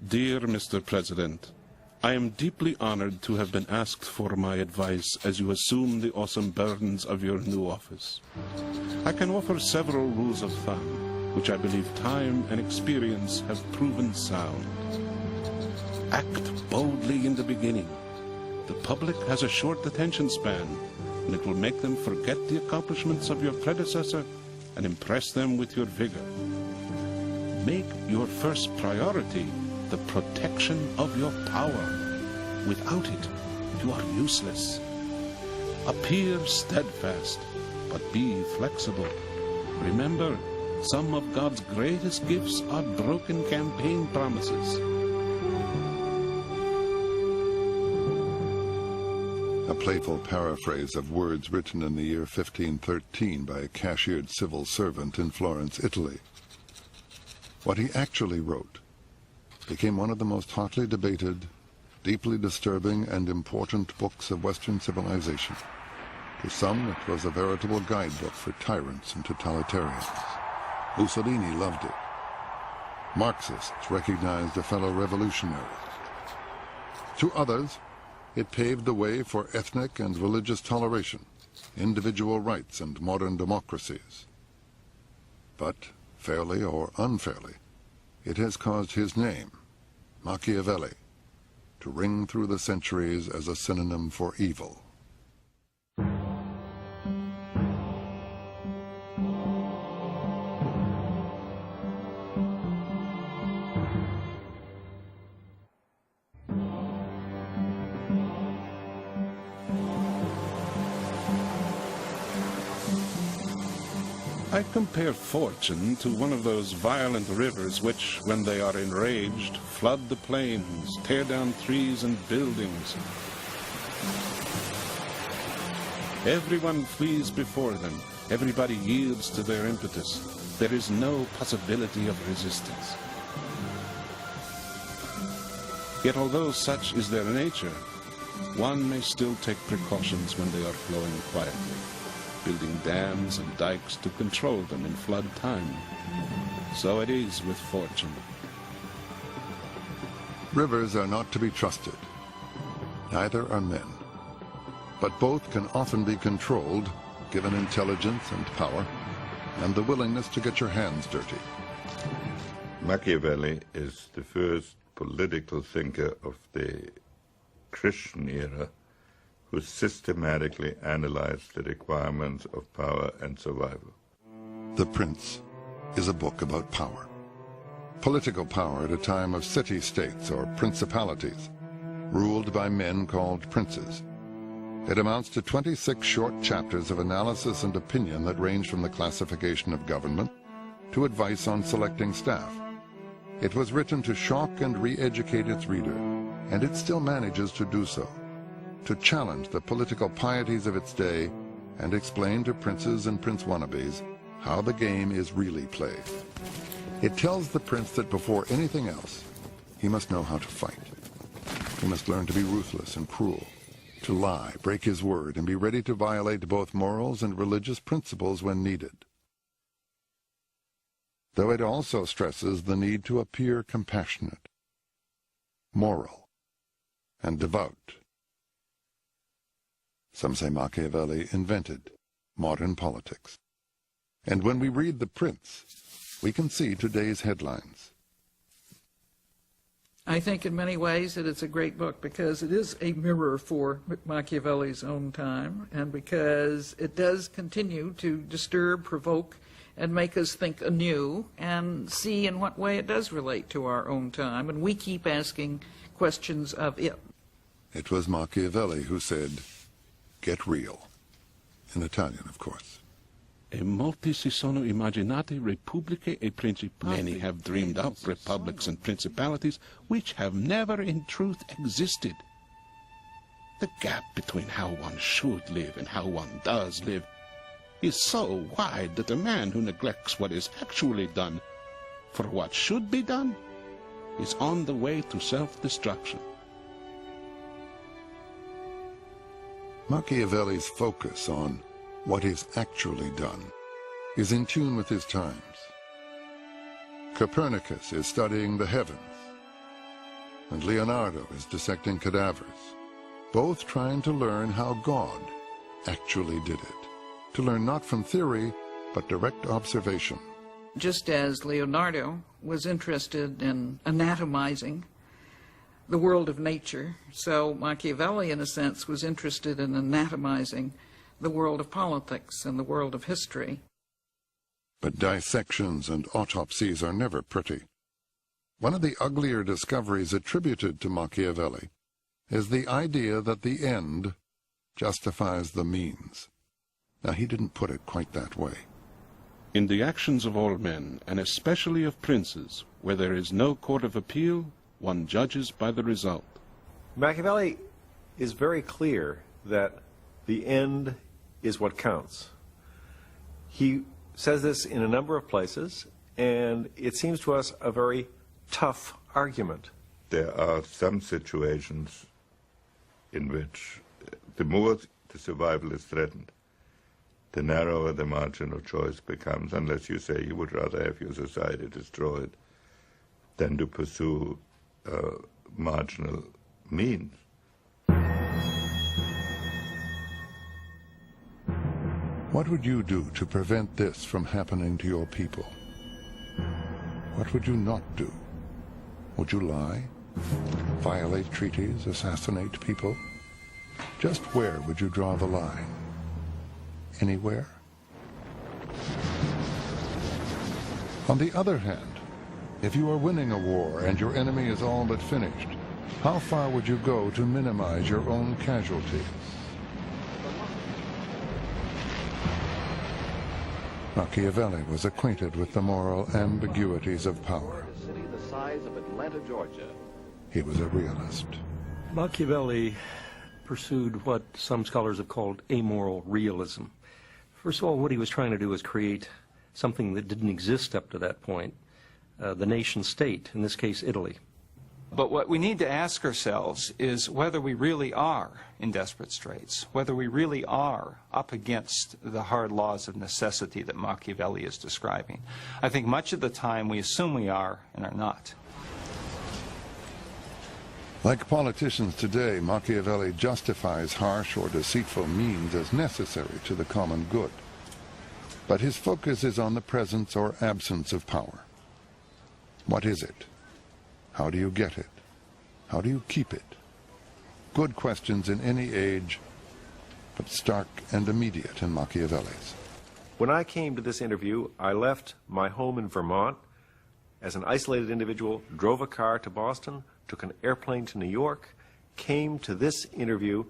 Dear Mr. President, I am deeply honored to have been asked for my advice as you assume the awesome burdens of your new office. I can offer several rules of thumb, which I believe time and experience have proven sound. Act boldly in the beginning. The public has a short attention span, and it will make them forget the accomplishments of your predecessor and impress them with your vigor. Make your first priority the protection of your power. Without it, you are useless. Appear steadfast, but be flexible. Remember, some of God's greatest gifts are broken campaign promises. A playful paraphrase of words written in the year 1513 by a cashiered civil servant in Florence, Italy. What he actually wrote became one of the most hotly debated, deeply disturbing and important books of Western civilization. To some, it was a veritable guidebook for tyrants and totalitarians. Mussolini loved it. Marxists recognized a fellow revolutionary. To others, it paved the way for ethnic and religious toleration, individual rights, and modern democracies. But, fairly or unfairly, it has caused his name, Machiavelli, to ring through the centuries as a synonym for evil. I compare fortune to one of those violent rivers which, when they are enraged, flood the plains, tear down trees and buildings. Everyone flees before them. Everybody yields to their impetus. There is no possibility of resistance. Yet although such is their nature, one may still take precautions when they are flowing quietly, building dams and dikes to control them in flood time. So it is with fortune. Rivers are not to be trusted. Neither are men. But both can often be controlled, given intelligence and power, and the willingness to get your hands dirty. Machiavelli is the first political thinker of the Christian era who systematically analyzed the requirements of power and survival. The Prince is a book about power. Political power at a time of city-states or principalities, ruled by men called princes. It amounts to 26 short chapters of analysis and opinion that range from the classification of government to advice on selecting staff. It was written to shock and re-educate its reader, and it still manages to do so, to challenge the political pieties of its day and explain to princes and prince wannabes how the game is really played. It tells the prince that before anything else, he must know how to fight. He must learn to be ruthless and cruel, to lie, break his word, and be ready to violate both morals and religious principles when needed. Though it also stresses the need to appear compassionate, moral, and devout. Some say Machiavelli invented modern politics. And when we read The Prince, we can see today's headlines. I think in many ways that it's a great book because it is a mirror for Machiavelli's own time, and because it does continue to disturb, provoke, and make us think anew and see in what way it does relate to our own time, and we keep asking questions of it. It was Machiavelli who said, "Get real," in Italian, of course. E molti si sono immaginati repubbliche e principi. Many have dreamed up republics and principalities which have never in truth existed. The gap between how one should live and how one does live is so wide that a man who neglects what is actually done for what should be done is on the way to self-destruction. Machiavelli's focus on what is actually done is in tune with his times. Copernicus is studying the heavens. and Leonardo is dissecting cadavers, both trying to learn how God actually did it, to learn not from theory, but direct observation. Just as Leonardo was interested in anatomizing the world of nature, so Machiavelli, in a sense, was interested in anatomizing the world of politics and the world of history. But dissections and autopsies are never pretty. One of the uglier discoveries attributed to Machiavelli is the idea that the end justifies the means. Now, he didn't put it quite that way. In the actions of all men, and especially of princes, where there is no court of appeal, one judges by the result. Machiavelli is very clear that the end is what counts. He says this in a number of places, and it seems to us a very tough argument. There are some situations in which the more the survival is threatened, the narrower the margin of choice becomes, unless you say you would rather have your society destroyed than to pursue marginal means. What would you do to prevent this from happening to your people? What would you not do? Would you lie? Violate treaties? Assassinate people? Just where would you draw the line? Anywhere? On the other hand, if you are winning a war and your enemy is all but finished, how far would you go to minimize your own casualties? Machiavelli was acquainted with the moral ambiguities of power. A city the size of Atlanta, Georgia. He was a realist. Machiavelli pursued what some scholars have called amoral realism. First of all, what he was trying to do was create something that didn't exist up to that point, the nation state, in this case Italy. But what we need to ask ourselves is whether we really are in desperate straits, whether we really are up against the hard laws of necessity that Machiavelli is describing. I think much of the time we assume we are and are not. Like politicians today, Machiavelli justifies harsh or deceitful means as necessary to the common good. But his focus is on the presence or absence of power. What is it? How do you get it? How do you keep it? Good questions in any age, but stark and immediate in Machiavelli's. When I came to this interview, I left my home in Vermont as an isolated individual, drove a car to Boston, took an airplane to New York, came to this interview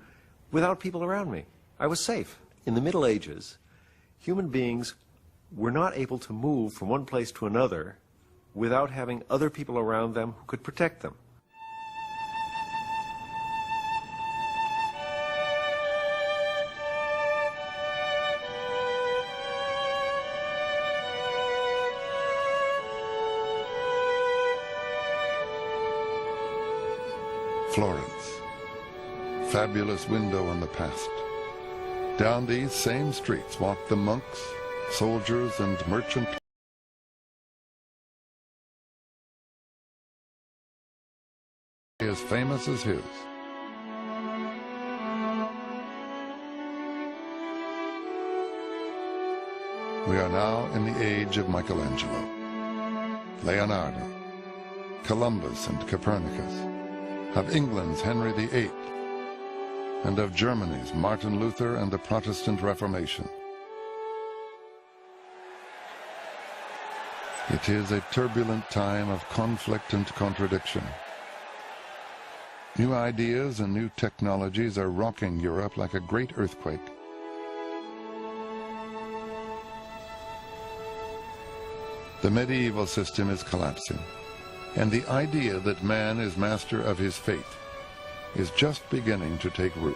without people around me. I was safe. In the Middle Ages, human beings were not able to move from one place to another without having other people around them who could protect them. Florence, fabulous window on the past. Down these same streets walked the monks, soldiers, and merchant as famous as his. We are now in the age of Michelangelo, Leonardo, Columbus and Copernicus, of England's Henry VIII, and of Germany's Martin Luther and the Protestant Reformation. It is a turbulent time of conflict and contradiction. New ideas and new technologies are rocking Europe like a great earthquake. The medieval system is collapsing, and the idea that man is master of his fate is just beginning to take root.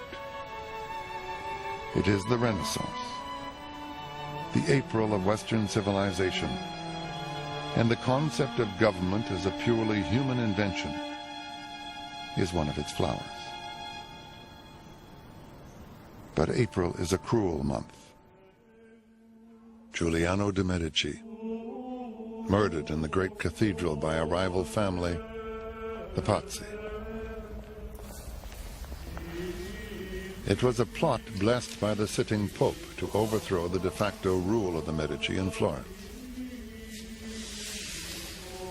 It is the Renaissance, the April of Western civilization, and the concept of government as a purely human invention is one of its flowers. But April is a cruel month. Giuliano de' Medici, murdered in the great cathedral by a rival family, the Pazzi. It was a plot blessed by the sitting Pope to overthrow the de facto rule of the Medici in Florence.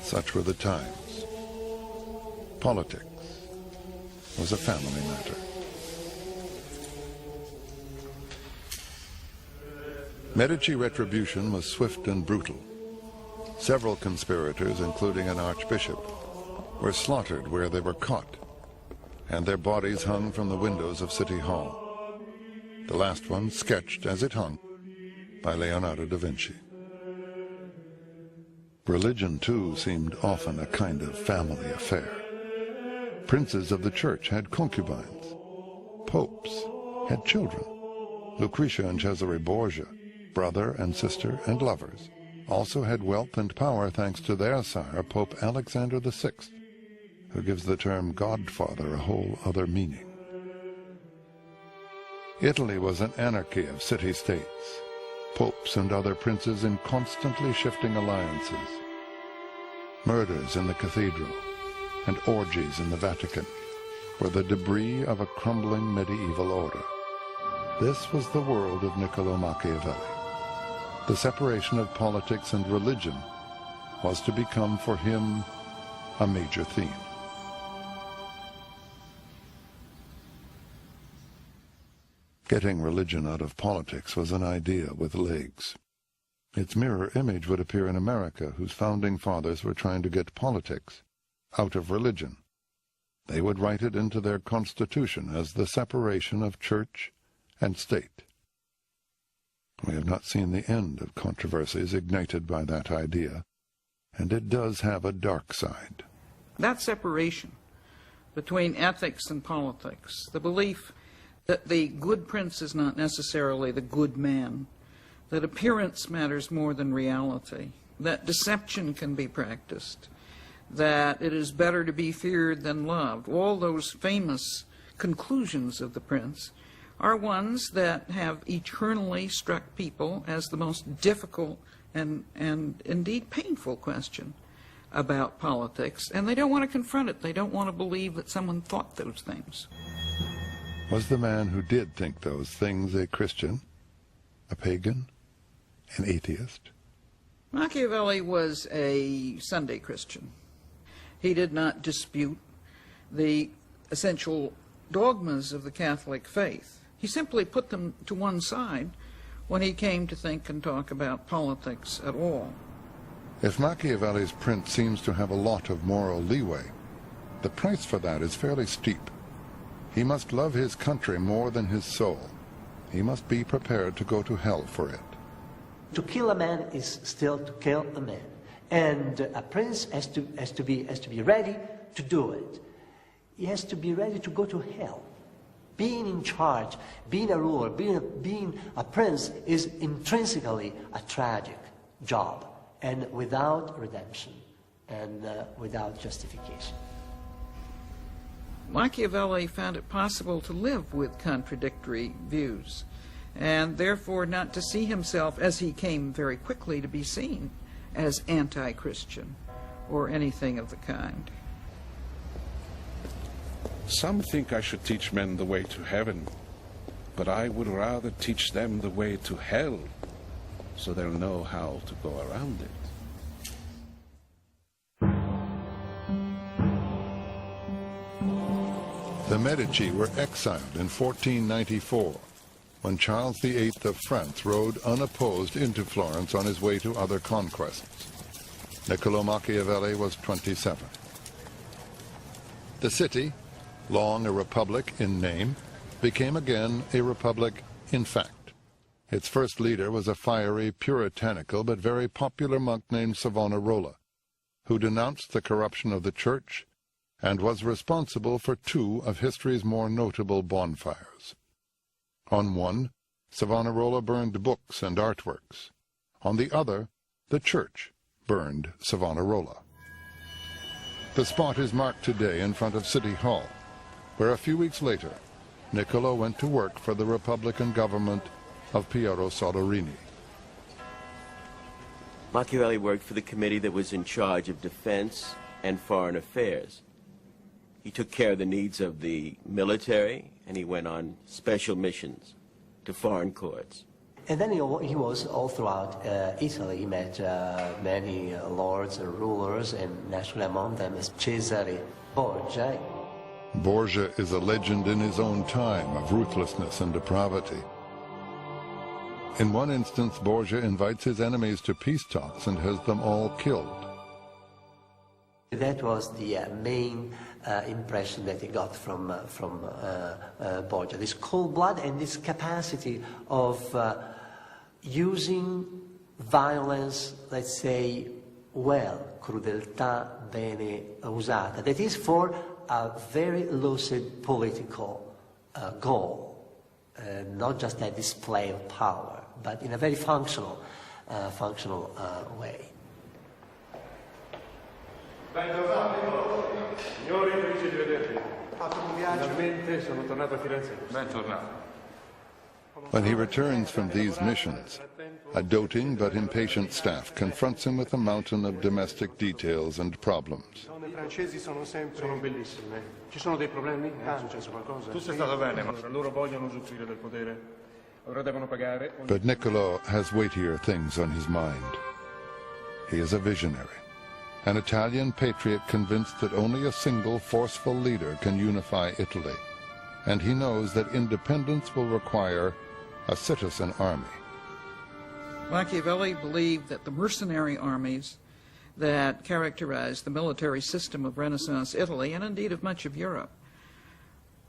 Such were the times. Politics was a family matter. Medici retribution was swift and brutal. Several conspirators, including an archbishop, were slaughtered where they were caught, and their bodies hung from the windows of City Hall. The last one sketched as it hung by Leonardo da Vinci. Religion, too, seemed often a kind of family affair. Princes of the church had concubines. Popes had children. Lucretia and Cesare Borgia, brother and sister and lovers, also had wealth and power thanks to their sire, Pope Alexander VI, who gives the term godfather a whole other meaning. Italy was an anarchy of city-states, popes and other princes in constantly shifting alliances, murders in the cathedral, and orgies in the Vatican were the debris of a crumbling medieval order. This was the world of Niccolò Machiavelli. The separation of politics and religion was to become for him a major theme. Getting religion out of politics was an idea with legs. Its mirror image would appear in America, whose founding fathers were trying to get politics out of religion. They would write it into their Constitution as the separation of church and state. We have not seen the end of controversies ignited by that idea, and it does have a dark side. That separation between ethics and politics, the belief that the good prince is not necessarily the good man, that appearance matters more than reality, that deception can be practiced, that it is better to be feared than loved, all those famous conclusions of the prince are ones that have eternally struck people as the most difficult and indeed painful question about politics, and they don't want to confront it. They don't want to believe that someone thought those things. Was the man who did think those things a Christian, a pagan, an atheist? Machiavelli was a Sunday Christian. He did not dispute the essential dogmas of the Catholic faith. He simply put them to one side when he came to think and talk about politics at all. If Machiavelli's prince seems to have a lot of moral leeway, the price for that is fairly steep. He must love his country more than his soul. He must be prepared to go to hell for it. To kill a man is still to kill a man. And a prince has to be ready to do it. He has to be ready to go to hell. Being in charge, being a ruler, being a prince is intrinsically a tragic job, and without redemption and without justification. Machiavelli found it possible to live with contradictory views, and therefore not to see himself, as he came very quickly to be seen, as anti-Christian or anything of the kind. Some think I should teach men the way to heaven, but I would rather teach them the way to hell, so they'll know how to go around it. The Medici were exiled in 1494, when Charles VIII of France rode unopposed into Florence on his way to other conquests. Niccolò Machiavelli was 27. The city, long a republic in name, became again a republic in fact. Its first leader was a fiery, puritanical, but very popular monk named Savonarola, who denounced the corruption of the church and was responsible for two of history's more notable bonfires. On one, Savonarola burned books and artworks. On the other, the church burned Savonarola. The spot is marked today in front of City Hall, where a few weeks later, Niccolò went to work for the Republican government of Piero Soderini. Machiavelli worked for the committee that was in charge of defense and foreign affairs. He took care of the needs of the military, and he went on special missions to foreign courts. And then he was all throughout Italy. He met many lords and rulers, and naturally among them is Cesare Borgia. Borgia is a legend in his own time of ruthlessness and depravity. In one instance, Borgia invites his enemies to peace talks and has them all killed. That was the main impression that he got from Borgia, this cold blood and this capacity of using violence, let's say, well, crudeltà bene usata, that is for a very lucid political goal, not just a display of power, but in a very functional way. Signori, felice di vedervi. Finalmente sono tornato a Firenze. Bentornato. When he returns from these missions, a doting but impatient staff confronts him with a mountain of domestic details and problems. I francesi sono bellissime. Ci sono dei problemi? È successo qualcosa? Tu sei stato bene, ma loro vogliono usufruire del potere. Ora devono pagare. But Niccolò has weightier things on his mind. He is a visionary, an Italian patriot convinced that only a single forceful leader can unify Italy. And he knows that independence will require a citizen army. Machiavelli believed that the mercenary armies that characterized the military system of Renaissance Italy, and indeed of much of Europe,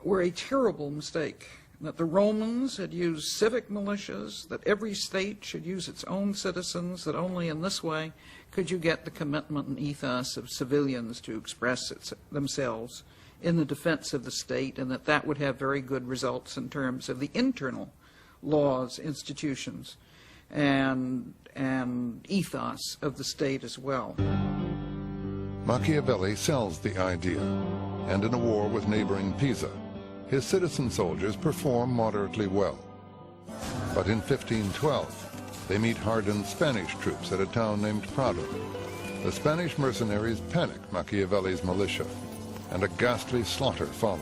were a terrible mistake. That the Romans had used civic militias, that every state should use its own citizens, that only in this way could you get the commitment and ethos of civilians to express themselves in the defense of the state, and that would have very good results in terms of the internal laws, institutions, and ethos of the state as well. Machiavelli sells the idea, and in a war with neighboring Pisa, his citizen soldiers perform moderately well. But in 1512, they meet hardened Spanish troops at a town named Prado. The Spanish mercenaries panic Machiavelli's militia, and a ghastly slaughter follows.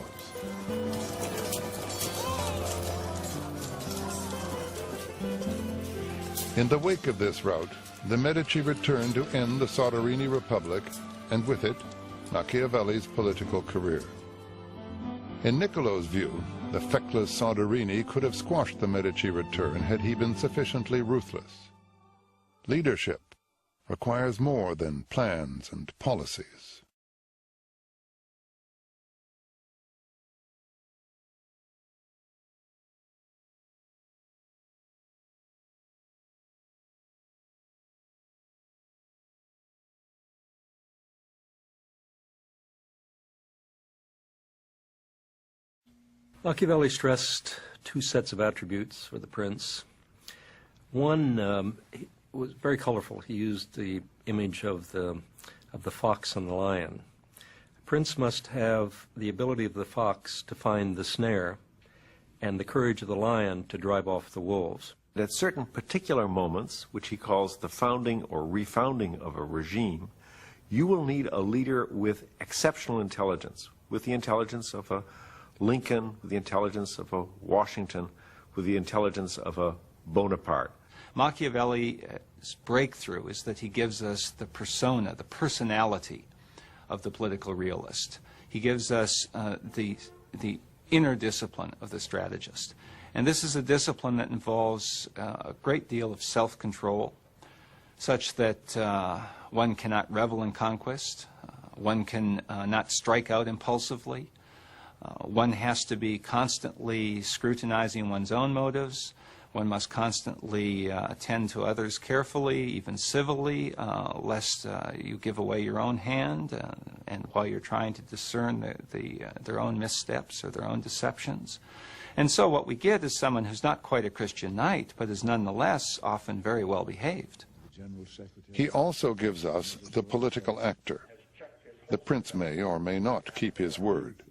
In the wake of this rout, the Medici return to end the Soderini Republic, and with it, Machiavelli's political career. In Niccolò's view, the feckless Soderini could have squashed the Medici return had he been sufficiently ruthless. Leadership requires more than plans and policies. Machiavelli stressed two sets of attributes for the prince. One was very colorful. He used the image of the fox and the lion. The prince must have the ability of the fox to find the snare and the courage of the lion to drive off the wolves. At certain particular moments, which he calls the founding or refounding of a regime, you will need a leader with exceptional intelligence, with the intelligence of a Lincoln, with the intelligence of a Washington, with the intelligence of a Bonaparte. Machiavelli's breakthrough is that he gives us the persona, the personality of the political realist. He gives us the inner discipline of the strategist. And this is a discipline that involves a great deal of self-control, such that one cannot revel in conquest, one can not strike out impulsively, one has to be constantly scrutinizing one's own motives. One must constantly attend to others carefully, even civilly, lest you give away your own hand, and while you're trying to discern their own missteps or their own deceptions. And so what we get is someone who's not quite a Christian knight, but is nonetheless often very well behaved. He also gives us the political actor. The prince may or may not keep his word,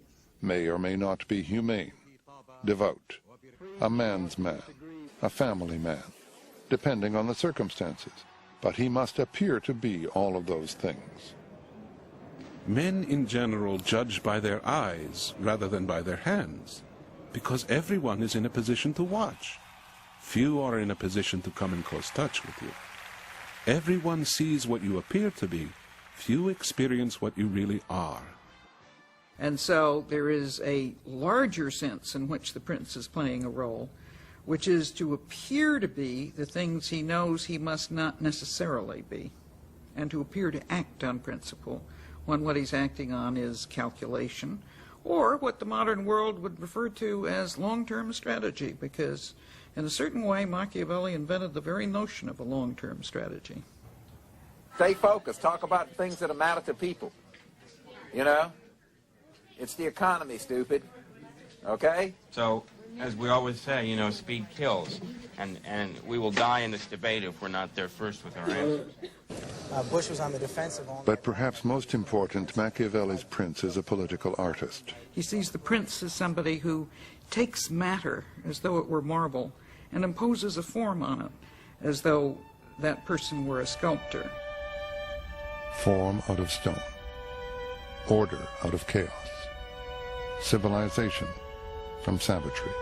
may or may not be humane, devout, a man's man, a family man, depending on the circumstances, but he must appear to be all of those things. Men in general judge by their eyes rather than by their hands, because everyone is in a position to watch. Few are in a position to come in close touch with you. Everyone sees what you appear to be. Few experience what you really are. And so there is a larger sense in which the prince is playing a role, which is to appear to be the things he knows he must not necessarily be, and to appear to act on principle when what he's acting on is calculation, or what the modern world would refer to as long-term strategy, because in a certain way Machiavelli invented the very notion of a long-term strategy. Stay focused. Talk about things that matter to people. You know? It's the economy, stupid. Okay? So, as we always say, you know, speed kills. And we will die in this debate if we're not there first with our answers. Bush was on the defensive. But perhaps most important, Machiavelli's prince is a political artist. He sees the prince as somebody who takes matter as though it were marble and imposes a form on it as though that person were a sculptor. Form out of stone. Order out of chaos. Civilization from savagery.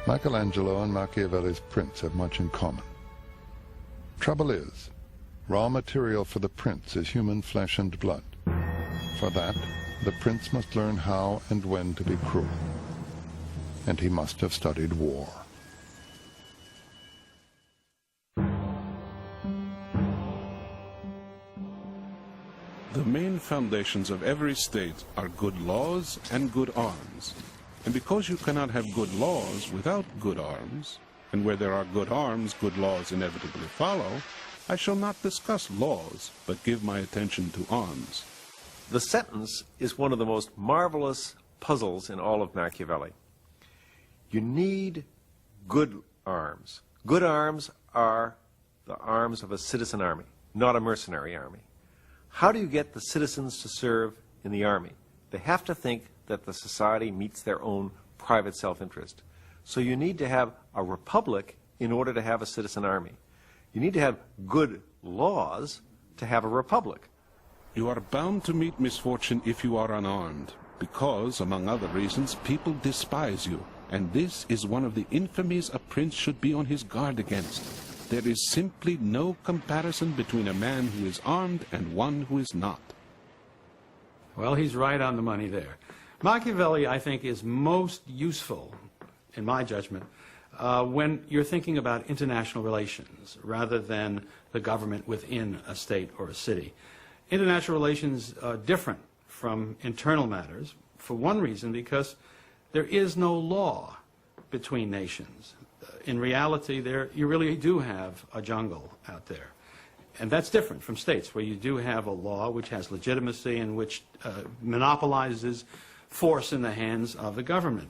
Michelangelo and Machiavelli's prince have much in common. Trouble is, raw material for the prince is human flesh and blood. For that, the prince must learn how and when to be cruel. And he must have studied war. The main foundations of every state are good laws and good arms. And because you cannot have good laws without good arms, and where there are good arms, good laws inevitably follow, I shall not discuss laws, but give my attention to arms. The sentence is one of the most marvelous puzzles in all of Machiavelli. You need good arms. Good arms are the arms of a citizen army, not a mercenary army. How do you get the citizens to serve in the army? They have to think that the society meets their own private self-interest. So you need to have a republic in order to have a citizen army. You need to have good laws to have a republic. You are bound to meet misfortune if you are unarmed, because, among other reasons, people despise you. And this is one of the infamies a prince should be on his guard against. There is simply no comparison between a man who is armed and one who is not. Well, he's right on the money there. Machiavelli, I think, is most useful, in my judgment, when you're thinking about international relations rather than the government within a state or a city. International relations are different from internal matters, for one reason, because there is no law between nations. In reality, you really do have a jungle out there. And that's different from states, where you do have a law which has legitimacy and which monopolizes force in the hands of the government.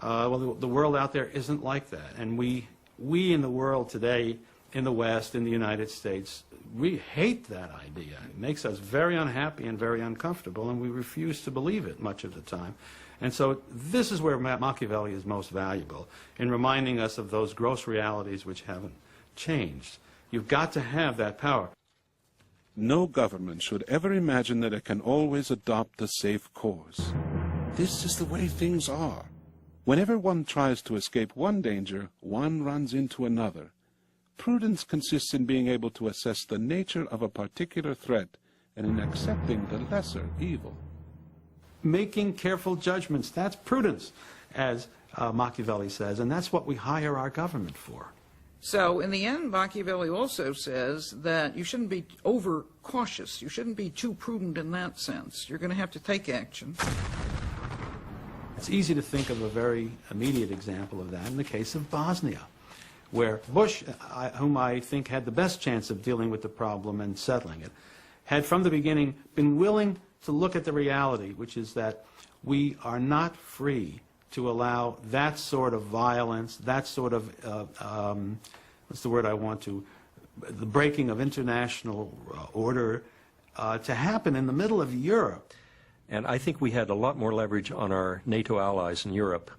Well, the world out there isn't like that. And we in the world today, in the West, in the United States, we hate that idea. It makes us very unhappy and very uncomfortable, and we refuse to believe it much of the time. And so this is where Machiavelli is most valuable, in reminding us of those gross realities which haven't changed. You've got to have that power. No government should ever imagine that it can always adopt a safe course. This is the way things are. Whenever one tries to escape one danger, one runs into another. Prudence consists in being able to assess the nature of a particular threat and in accepting the lesser evil. Making careful judgments, that's prudence, as Machiavelli says, and that's what we hire our government for. So in the end, Machiavelli also says that you shouldn't be over-cautious. You shouldn't be too prudent in that sense. You're going to have to take action. It's easy to think of a very immediate example of that in the case of Bosnia, where Bush, whom I think had the best chance of dealing with the problem and settling it, had from the beginning been willing to look at the reality, which is that we are not free to allow that sort of violence, that sort of, what's the word I want to, the breaking of international order to happen in the middle of Europe. And I think we had a lot more leverage on our NATO allies in Europe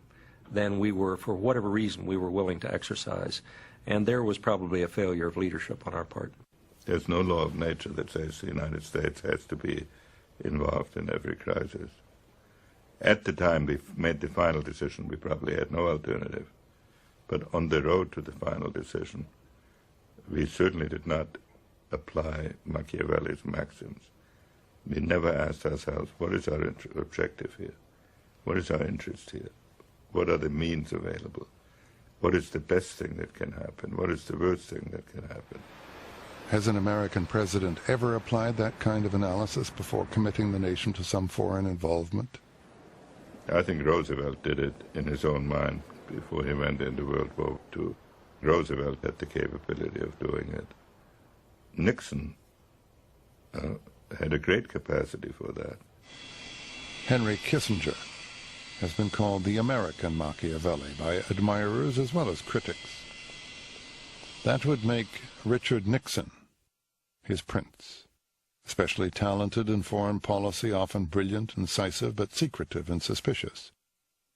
than we were, for whatever reason, we were willing to exercise. And there was probably a failure of leadership on our part. There's no law of nature that says the United States has to be involved in every crisis. At the time we made the final decision, we probably had no alternative. But on the road to the final decision, we certainly did not apply Machiavelli's maxims. We never asked ourselves, what is our objective here? What is our interest here? What are the means available? What is the best thing that can happen? What is the worst thing that can happen? Has an American president ever applied that kind of analysis before committing the nation to some foreign involvement? I think Roosevelt did it in his own mind before he went into World War II. Roosevelt had the capability of doing it. Nixon had a great capacity for that. Henry Kissinger has been called the American Machiavelli by admirers as well as critics. That would make Richard Nixon his prince. Especially talented in foreign policy, often brilliant, incisive, but secretive and suspicious.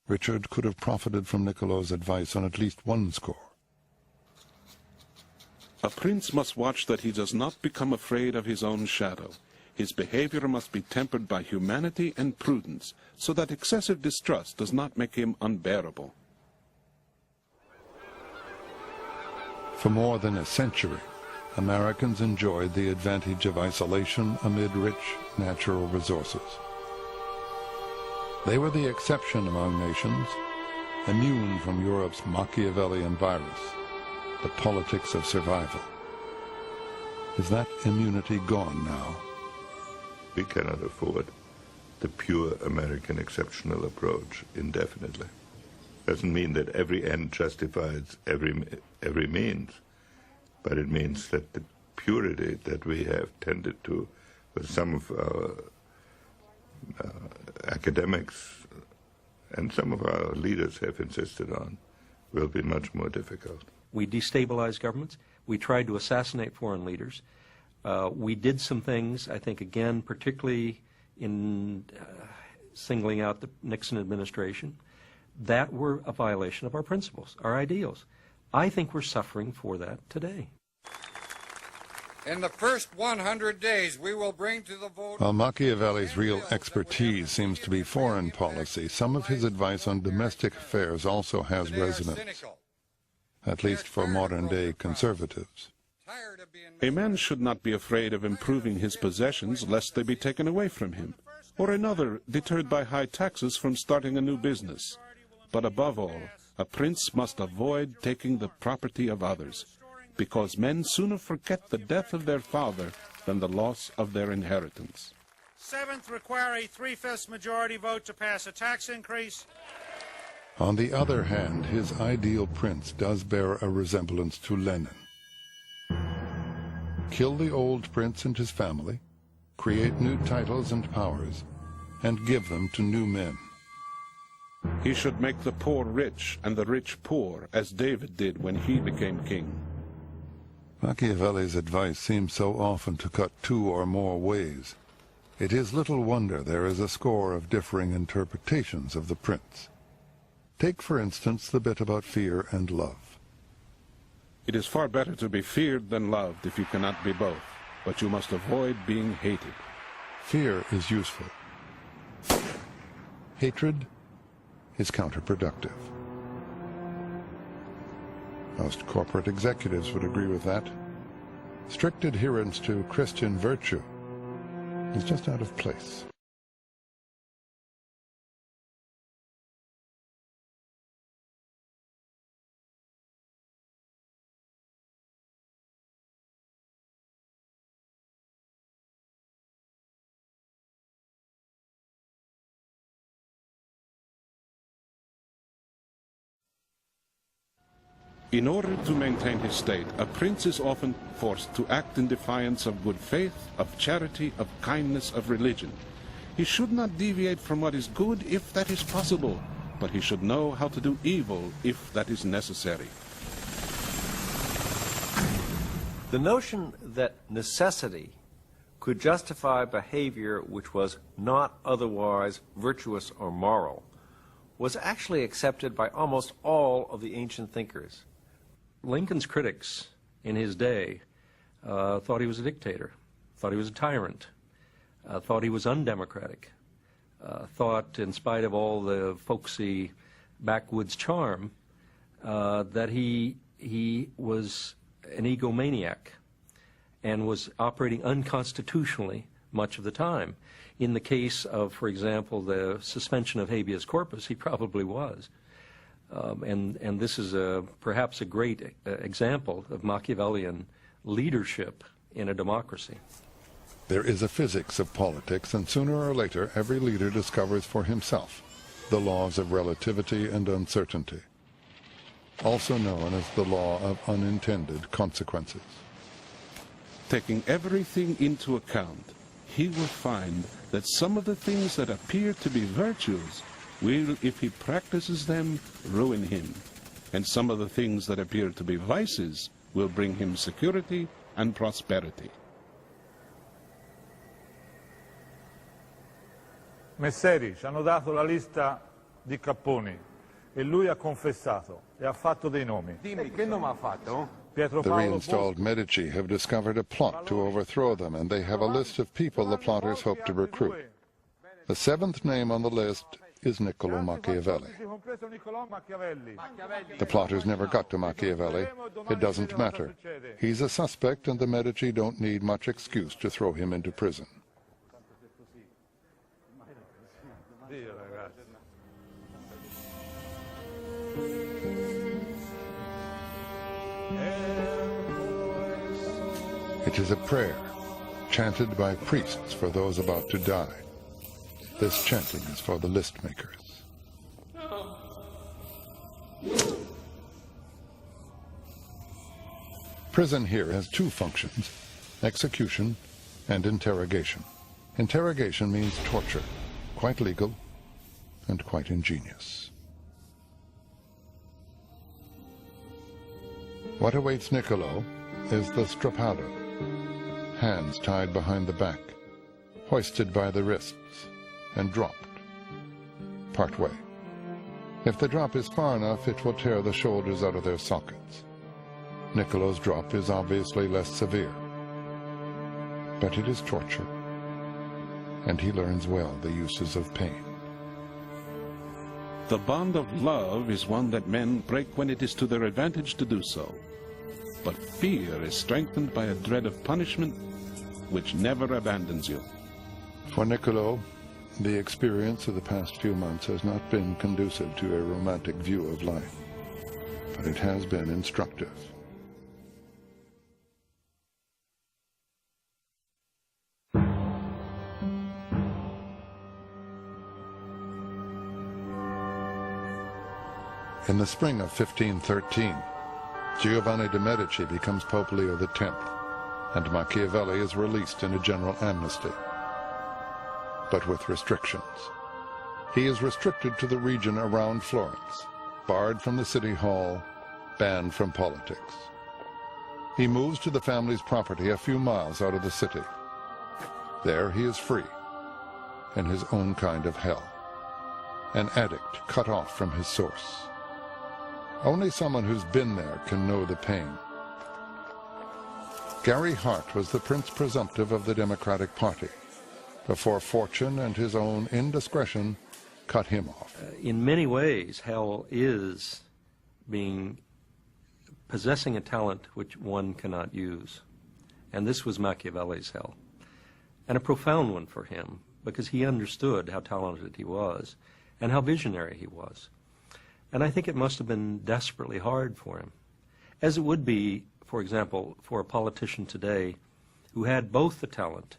Richard could have profited from Niccolò's advice on at least one score. A prince must watch that he does not become afraid of his own shadow. His behavior must be tempered by humanity and prudence, so that excessive distrust does not make him unbearable. For more than a century, Americans enjoyed the advantage of isolation amid rich natural resources. They were the exception among nations, immune from Europe's Machiavellian virus, the politics of survival. Is that immunity gone now? We cannot afford the pure American exceptional approach indefinitely. Doesn't mean that every end justifies every means, but it means that the purity that we have tended to, with some of our academics and some of our leaders have insisted on, will be much more difficult. We destabilized governments. We tried to assassinate foreign leaders. We did some things, I think, again, particularly in singling out the Nixon administration, that were a violation of our principles, our ideals. I think we're suffering for that today. In the first 100 days, we will bring to the vote... While Machiavelli's real expertise seems to be foreign policy, some of his advice on domestic affairs also has resonance, at least for modern-day conservatives. A man should not be afraid of improving his possessions lest they be taken away from him, or another deterred by high taxes from starting a new business. But above all, a prince must avoid taking the property of others, because men sooner forget the death of their father than the loss of their inheritance. Seventh, require a 3/5 majority vote to pass a tax increase. On the other hand, his ideal prince does bear a resemblance to Lenin. Kill the old prince and his family, create new titles and powers, and give them to new men. He should make the poor rich and the rich poor, as David did when he became king. Machiavelli's advice seems so often to cut two or more ways. It is little wonder there is a score of differing interpretations of the prince. Take, for instance, the bit about fear and love. It is far better to be feared than loved if you cannot be both, but you must avoid being hated. Fear is useful. Hatred is counterproductive. Most corporate executives would agree with that. Strict adherence to Christian virtue is just out of place. In order to maintain his state, a prince is often forced to act in defiance of good faith, of charity, of kindness, of religion. He should not deviate from what is good if that is possible, but he should know how to do evil if that is necessary. The notion that necessity could justify behavior which was not otherwise virtuous or moral was actually accepted by almost all of the ancient thinkers. Lincoln's critics in his day thought he was a dictator, thought he was a tyrant. thought he was undemocratic, thought, in spite of all the folksy backwoods charm, that he was an egomaniac and was operating unconstitutionally much of the time. In the case of, for example, the suspension of habeas corpus, he probably was. And this is perhaps a great example of Machiavellian leadership in a democracy. There is a physics of politics, and sooner or later every leader discovers for himself the laws of relativity and uncertainty, also known as the law of unintended consequences. Taking everything into account, he will find that some of the things that appear to be virtues will, if he practices them, ruin him, and some of the things that appear to be vices will bring him security and prosperity. Messeri, ci hanno dato la lista di capponi e lui ha confessato e ha fatto dei nomi. Dimmi, che nome ha fatto? Pietro The Paolo reinstalled Medici have discovered a plot to overthrow them, and they have a list of people the plotters hope to recruit. The seventh name on the list is Niccolò Machiavelli. compreso Niccolò Machiavelli. The plotters never got to Machiavelli. It doesn't matter. He's a suspect, and the Medici don't need much excuse to throw him into prison. It is a prayer chanted by priests for those about to die. This chanting is for the list makers. Prison here has two functions: execution and interrogation. Interrogation means torture, quite legal and quite ingenious. What awaits Niccolò is the strappado, hands tied behind the back, hoisted by the wrists, and dropped part way. If the drop is far enough, it will tear the shoulders out of their sockets. Niccolò's drop is obviously less severe, but it is torture, and he learns well the uses of pain. The bond of love is one that men break when it is to their advantage to do so. But fear is strengthened by a dread of punishment which never abandons you. For Niccolò, the experience of the past few months has not been conducive to a romantic view of life, but it has been instructive. In the spring of 1513, Giovanni de' Medici becomes Pope Leo X, and Machiavelli is released in a general amnesty, but with restrictions. He is restricted to the region around Florence, barred from the city hall, banned from politics. He moves to the family's property a few miles out of the city. There he is free, in his own kind of hell, an addict cut off from his source. Only someone who's been there can know the pain. Gary Hart was the prince presumptive of the Democratic Party, before fortune and his own indiscretion cut him off. In many ways, hell is possessing a talent which one cannot use. And this was Machiavelli's hell. And a profound one for him, because he understood how talented he was and how visionary he was. And I think it must have been desperately hard for him, as it would be, for example, for a politician today who had both the talent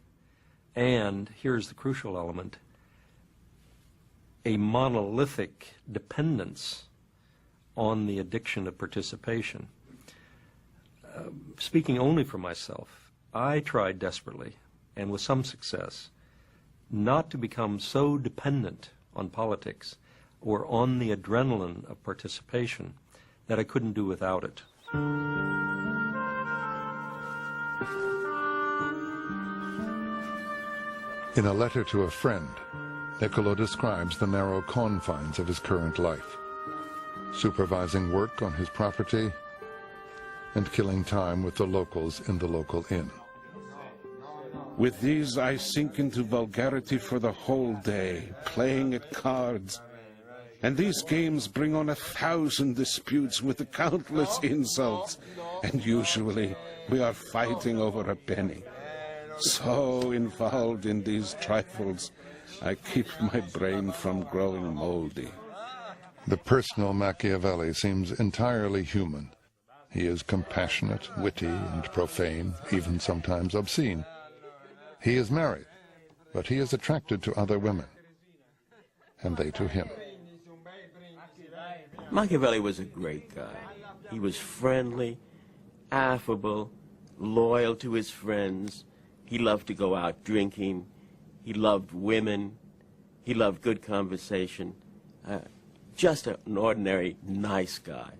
and, here's the crucial element, a monolithic dependence on the addiction of participation. Speaking only for myself, I tried desperately, and with some success, not to become so dependent on politics or on the adrenaline of participation that I couldn't do without it. In a letter to a friend, Niccolò describes the narrow confines of his current life, supervising work on his property and killing time with the locals in the local inn. With these I sink into vulgarity for the whole day, playing at cards. And these games bring on 1,000 disputes with countless insults, and usually we are fighting over a penny. So involved in these trifles, I keep my brain from growing moldy. The personal Machiavelli seems entirely human. He is compassionate, witty, and profane, even sometimes obscene. He is married, but he is attracted to other women, and they to him. Machiavelli was a great guy. He was friendly, affable, loyal to his friends. He loved to go out drinking. He loved women. He loved good conversation. Just an ordinary, nice guy.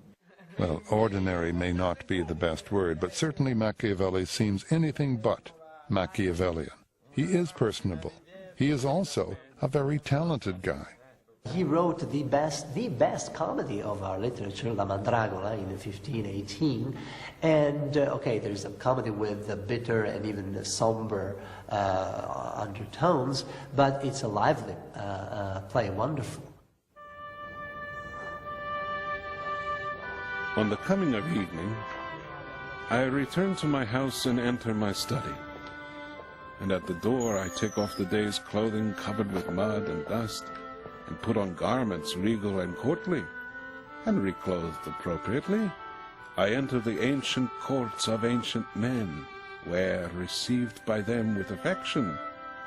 Well, ordinary may not be the best word, but certainly Machiavelli seems anything but Machiavellian. He is personable. He is also a very talented guy. He wrote the best comedy of our literature, La Mandragola, in 1518. And, okay, there's a comedy with bitter and even somber undertones, but it's a lively play, wonderful. On the coming of evening, I return to my house and enter my study. And at the door I take off the day's clothing covered with mud and dust, and put on garments regal and courtly, and reclothed appropriately, I enter the ancient courts of ancient men, where, received by them with affection,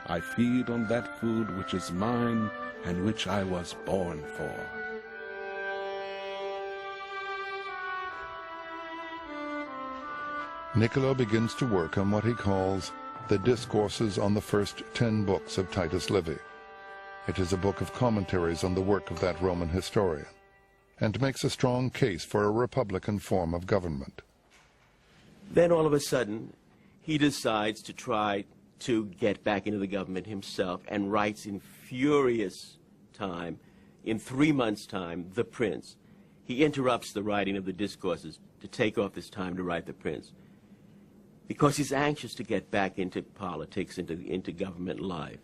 I feed on that food which is mine and which I was born for. Niccolò begins to work on what he calls the Discourses on the First 10 Books of Titus Livy. It is a book of commentaries on the work of that Roman historian, and makes a strong case for a republican form of government. Then all of a sudden, he decides to try to get back into the government himself, and writes in furious time, in 3 months' time, The Prince. He interrupts the writing of the Discourses to take off this time to write The Prince, because he's anxious to get back into politics, into government life.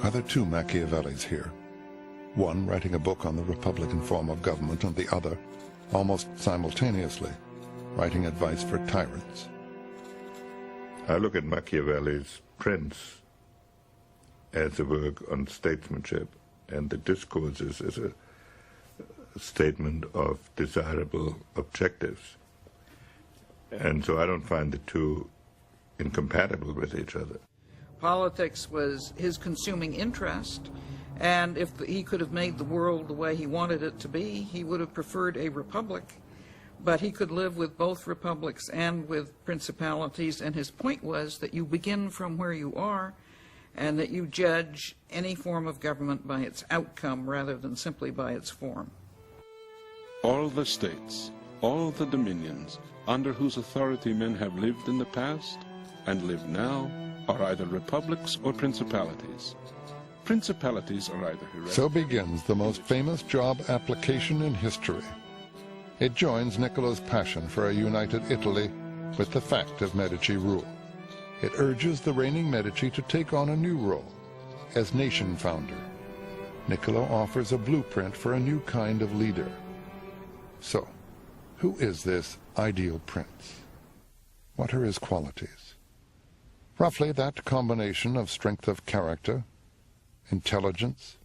Are there two Machiavellis here? One writing a book on the republican form of government, and the other, almost simultaneously, writing advice for tyrants. I look at Machiavelli's Prince as a work on statesmanship, and the Discourses as a statement of desirable objectives. And so I don't find the two incompatible with each other. Politics was his consuming interest, and if he could have made the world the way he wanted it to be, he would have preferred a republic. But he could live with both republics and with principalities, and his point was that you begin from where you are, and that you judge any form of government by its outcome rather than simply by its form. All the states, all the dominions, under whose authority men have lived in the past and live now, are either republics or principalities. Principalities are either hereditary. So begins the most famous job application in history. It joins Niccolò's passion for a united Italy with the fact of Medici rule. It urges the reigning Medici to take on a new role as nation founder. Niccolò offers a blueprint for a new kind of leader. So, who is this ideal prince? What are his qualities? Roughly that combination of strength of character, intelligence,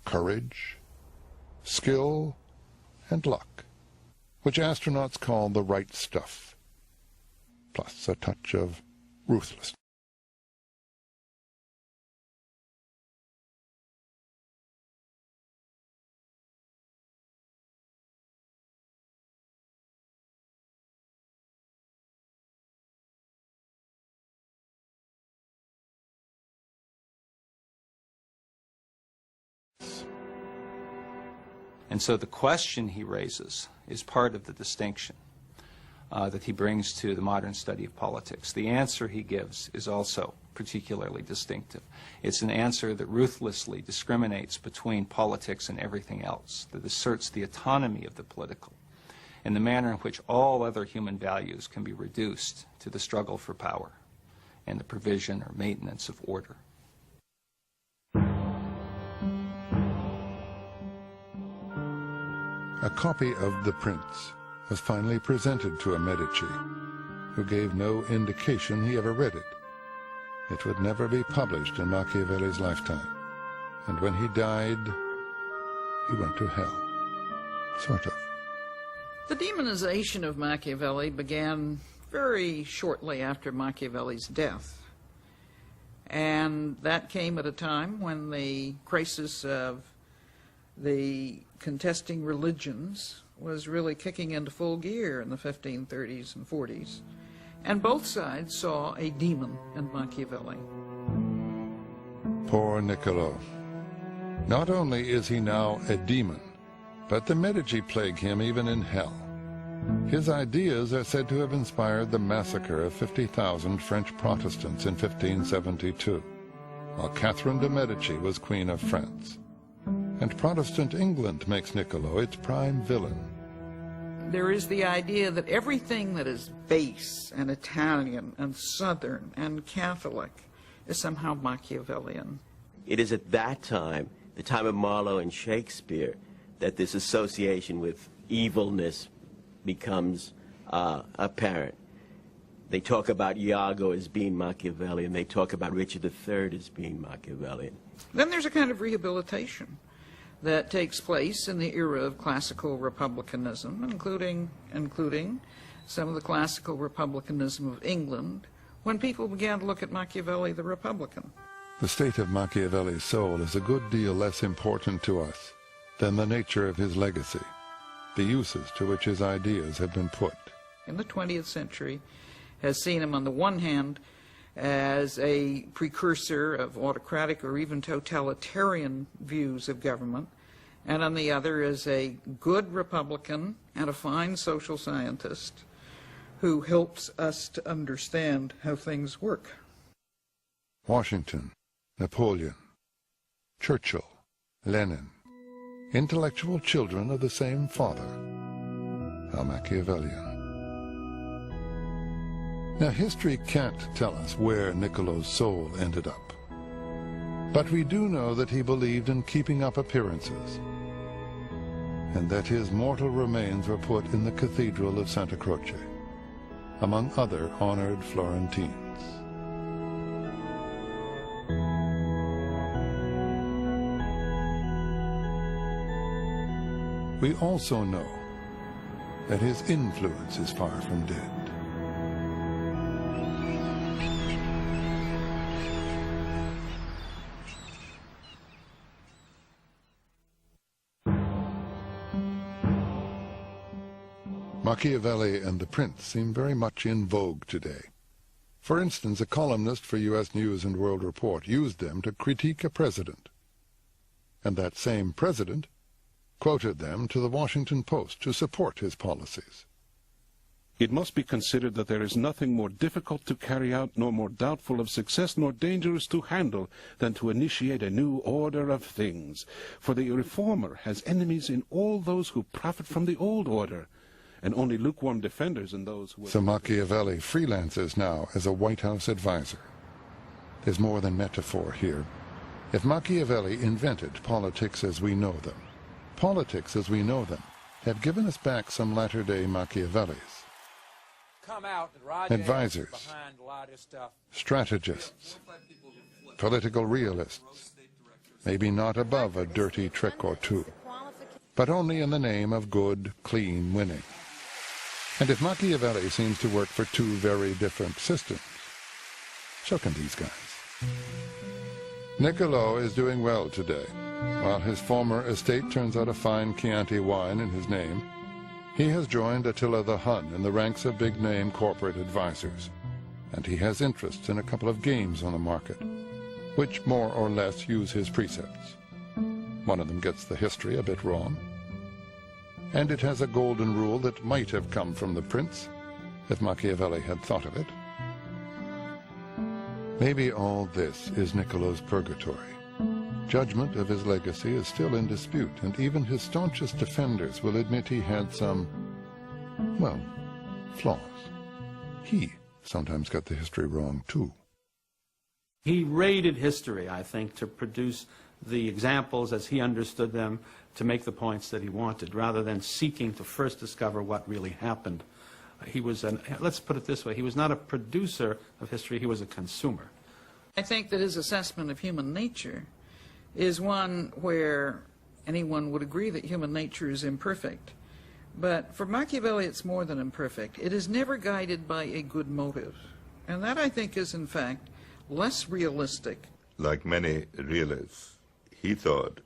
courage, skill, and luck, which astronauts call the right stuff, plus a touch of ruthlessness. And so the question he raises is part of the distinction that he brings to the modern study of politics. The answer he gives is also particularly distinctive. It's an answer that ruthlessly discriminates between politics and everything else, that asserts the autonomy of the political and the manner in which all other human values can be reduced to the struggle for power. and the provision or maintenance of order. A copy of The Prince was finally presented to a Medici, who gave no indication he ever read it. It would never be published in Machiavelli's lifetime, and when he died, he went to hell. Sort of. The demonization of Machiavelli began very shortly after Machiavelli's death. And that came at a time when the crisis of the contesting religions was really kicking into full gear in the 1530s and 40s. And both sides saw a demon in Machiavelli. Poor Niccolò. Not only is he now a demon, but the Medici plague him even in hell. His ideas are said to have inspired the massacre of 50,000 French Protestants in 1572, while Catherine de' Medici was Queen of France. And Protestant England makes Niccolò its prime villain. There is the idea that everything that is base and Italian and Southern and Catholic is somehow Machiavellian. It is at that time, the time of Marlowe and Shakespeare, that this association with evilness becomes apparent. They talk about Iago as being Machiavellian. They talk about Richard III as being Machiavellian. Then there's a kind of rehabilitation that takes place in the era of classical republicanism, including some of the classical republicanism of England, when people began to look at Machiavelli the Republican. The state of Machiavelli's soul is a good deal less important to us than the nature of his legacy, the uses to which his ideas have been put. In the 20th century has seen him on the one hand as a precursor of autocratic or even totalitarian views of government, and on the other as a good Republican and a fine social scientist who helps us to understand how things work. Washington, Napoleon, Churchill, Lenin, intellectual children of the same father. How Machiavellian. Now, history can't tell us where Niccolò's soul ended up. But we do know that he believed in keeping up appearances, and that his mortal remains were put in the Cathedral of Santa Croce, among other honored Florentines. We also know that his influence is far from dead. Machiavelli and the Prince seem very much in vogue today. For instance, a columnist for U.S. News and World Report used them to critique a president. And that same president quoted them to the Washington Post to support his policies. It must be considered that there is nothing more difficult to carry out, nor more doubtful of success, nor dangerous to handle, than to initiate a new order of things. For the reformer has enemies in all those who profit from the old order, and only lukewarm defenders in those who... So Machiavelli freelances now as a White House advisor. There's more than metaphor here. If Machiavelli invented politics as we know them, politics as we know them have given us back some latter-day Machiavellis. Advisors, strategists, political realists, maybe not above a dirty trick or two, but only in the name of good, clean winning. And if Machiavelli seems to work for two very different systems, so can these guys. Niccolò is doing well today. While his former estate turns out a fine Chianti wine in his name, he has joined Attila the Hun in the ranks of big-name corporate advisors, and he has interests in a couple of games on the market, which more or less use his precepts. One of them gets the history a bit wrong, and it has a golden rule that might have come from the Prince, if Machiavelli had thought of it. Maybe all this is Niccolò's purgatory. Judgment of his legacy is still in dispute, and even his staunchest defenders will admit he had some, well, flaws. He sometimes got the history wrong, too. He raided history, I think, to produce the examples as he understood them, to make the points that he wanted, rather than seeking to first discover what really happened. He was let's put it this way, he was not a producer of history, he was a consumer. I think that his assessment of human nature is one where anyone would agree that human nature is imperfect. But for Machiavelli, it's more than imperfect. It is never guided by a good motive. And that, I think, is, in fact, less realistic. Like many realists, he thought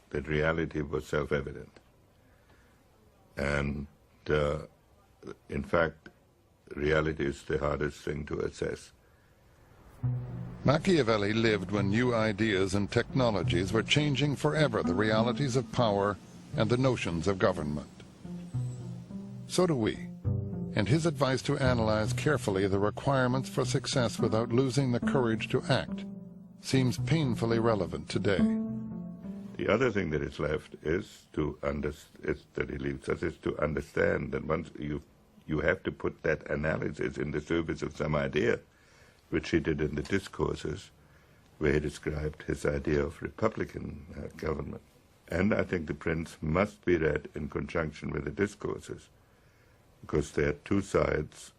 that reality was self-evident. And, in fact, reality is the hardest thing to assess. Machiavelli lived when new ideas and technologies were changing forever the realities of power and the notions of government. So do we, and his advice to analyze carefully the requirements for success without losing the courage to act seems painfully relevant today. The other thing that is left is to that he leaves us is to understand that once you have to put that analysis in the service of some idea, which he did in the Discourses, where he described his idea of republican government. And I think the Prince must be read in conjunction with the Discourses, because they are two sides,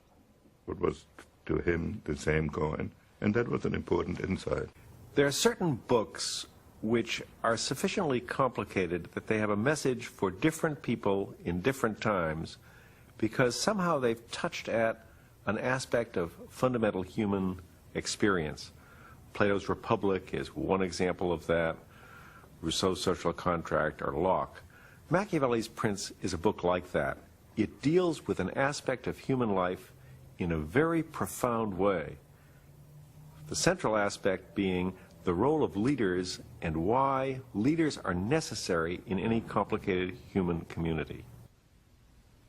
what was to him the same coin, and that was an important insight. There are certain books which are sufficiently complicated that they have a message for different people in different times, because somehow they've touched at an aspect of fundamental human experience. Plato's Republic is one example of that, Rousseau's Social Contract, or Locke. Machiavelli's Prince is a book like that. It deals with an aspect of human life in a very profound way. The central aspect being the role of leaders and why leaders are necessary in any complicated human community.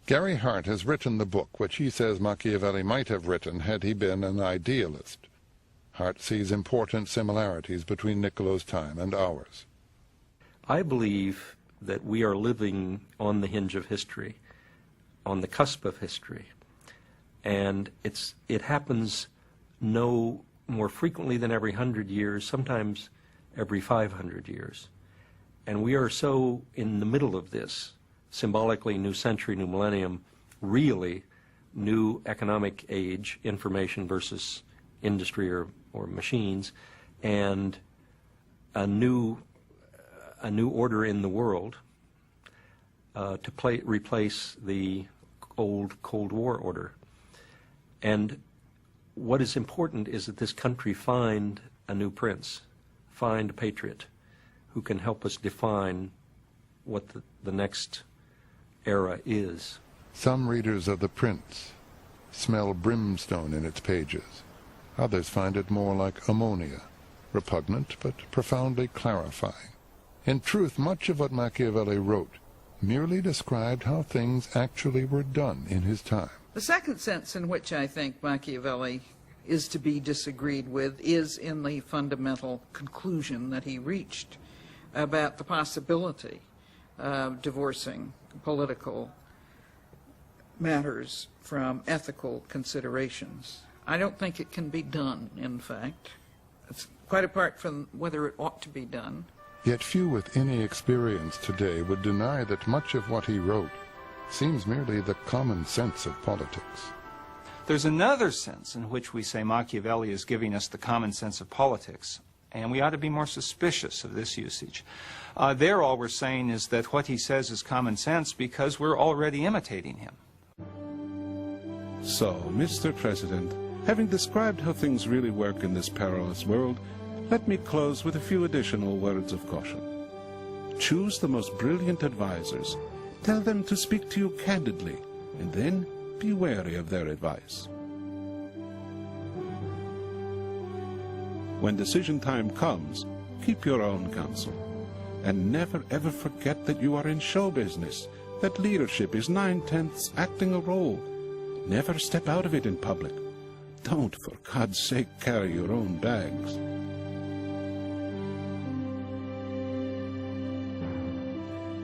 Gary Hart has written the book which he says Machiavelli might have written had he been an idealist. Hart sees important similarities between Niccolò's time and ours. I believe that we are living on the hinge of history, on the cusp of history, and it happens no more frequently than every 100 years, sometimes every 500 years. And we are so in the middle of this, symbolically new century, new millennium, really new economic age, information versus industry or machines, and a new order in the world to replace the old Cold War order. And what is important is that this country find a new prince, find a patriot who can help us define what the next era is. Some readers of The Prince smell brimstone in its pages. Others find it more like ammonia, repugnant but profoundly clarifying. In truth, much of what Machiavelli wrote merely described how things actually were done in his time. The second sense in which I think Machiavelli is to be disagreed with is in the fundamental conclusion that he reached about the possibility of divorcing political matters from ethical considerations. I don't think it can be done, in fact. It's quite apart from whether it ought to be done. Yet few with any experience today would deny that much of what he wrote seems merely the common sense of politics. There's another sense in which we say Machiavelli is giving us the common sense of politics, and we ought to be more suspicious of this usage. There all we're saying is that what he says is common sense because we're already imitating him. So, Mr. President, having described how things really work in this perilous world, let me close with a few additional words of caution. Choose the most brilliant advisers. Tell them to speak to you candidly, and then be wary of their advice. When decision time comes, keep your own counsel. And never ever forget that you are in show business, that leadership is 9/10 acting a role. Never step out of it in public. Don't, for God's sake, carry your own bags.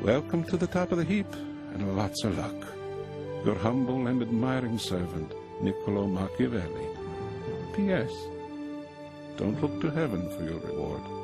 Welcome to the top of the heap, and lots of luck. Your humble and admiring servant, Niccolò Machiavelli. P.S. Don't look to heaven for your reward.